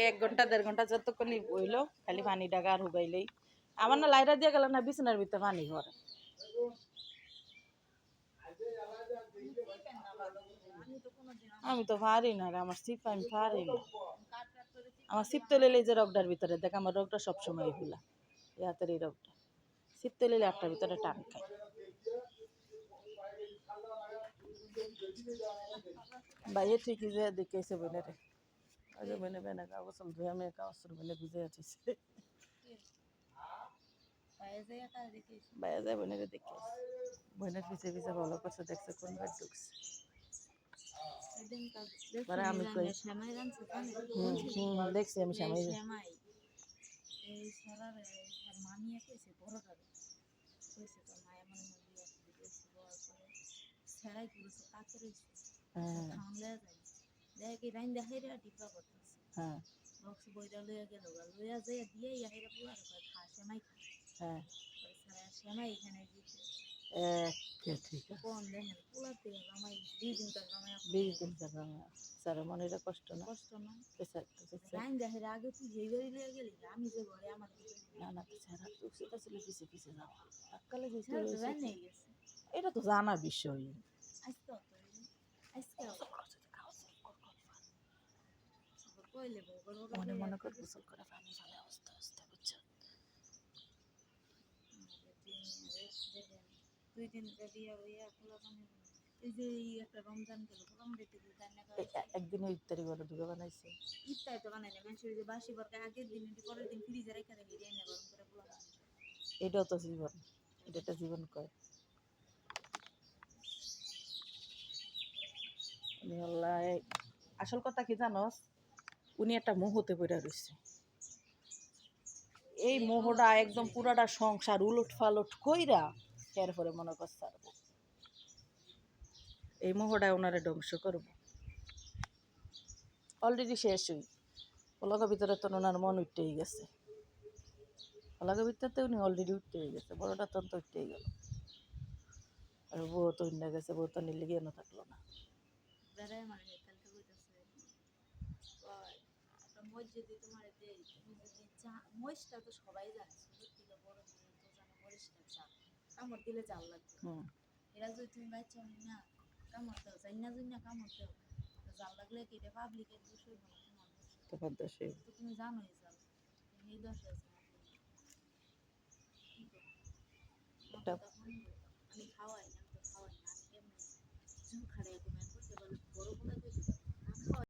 এক ঘন্টা 1.5 ঘন্টা যতক্ষণই বইলো খালি পানিটা গার হুগাইলেই আমার না লাইরা দিয়ে গেল না বিছানার ভিতরে পানি ভরে। আমি তো পারি না রে, আমার সিপ আমি পারি না। আমার সিপতে লেলে যে রগটার ভিতরে দেখ, আমার রগটা সবসময় খোলা, এই হাতের এই রগটা সিপতে লেলে একটার ভিতরে টান খায়। বাইরে ঠিকই যে দেখেছে বোনে রে, ওই যে বোনে বেনে কাগজ ধুয়ে আমি কাগজ বোনে বুঝে আছিস বাইরে যায় বোনে রে দেখে বোনের পিছিয়ে পিছিয়ে ভালো করছে, দেখছে কোন বার ঢুকছে। আমি কই দেখছি আমি সামাই স্যার মনে কষ্ট না না না পিছিয়ে পিছিয়ে যাওয়া এটা তো জানা বিষয়। মনে মনে করে গোসল করে পানি ফেলে আস্তে আস্তে, বুঝছো? 2 দিন একদিনে ইফতারি করে দুটো বানাইছে। ইফতারি তো বানাই না, মানুষের যে বাসি বরকা আগের দিন পরের দিন ফ্রিজে রেখে দেয়, গরম করে পোলা। এটাও তো জীবন, এটা একটা জীবন কয়। আসল কথা কি জানোস, উনি একটা মোহতে পড়ে রয়েছে। এই মোহটা একদম পুরাটা সংসার উলট ফালট কইরা এরপরে মনে করছে এই মোহটা ওনারে ধ্বংস করবো। অলরেডি শেষই, ওলাগের ভিতরে তো ওনার মন উঠতেই গেছে, ওলাগের ভিতরে উনি অলরেডি উঠতেই গেছে, বড়টা তন্ত উঠতেই গেল। আর বউ তো উঠে গেছে, বউ তো নিলে গিয়ে থাকলো না। এরা যদি তুমি বাচ্চা না কামড় দাও, চাই না জন্য কামড় দাও, জাল লাগলে কি এটা পাবলিকের দোষ হইব না তোমার দোষ? তো তুমি জানোই জাল, এই দোষ আছে আমি খাওয়াই না।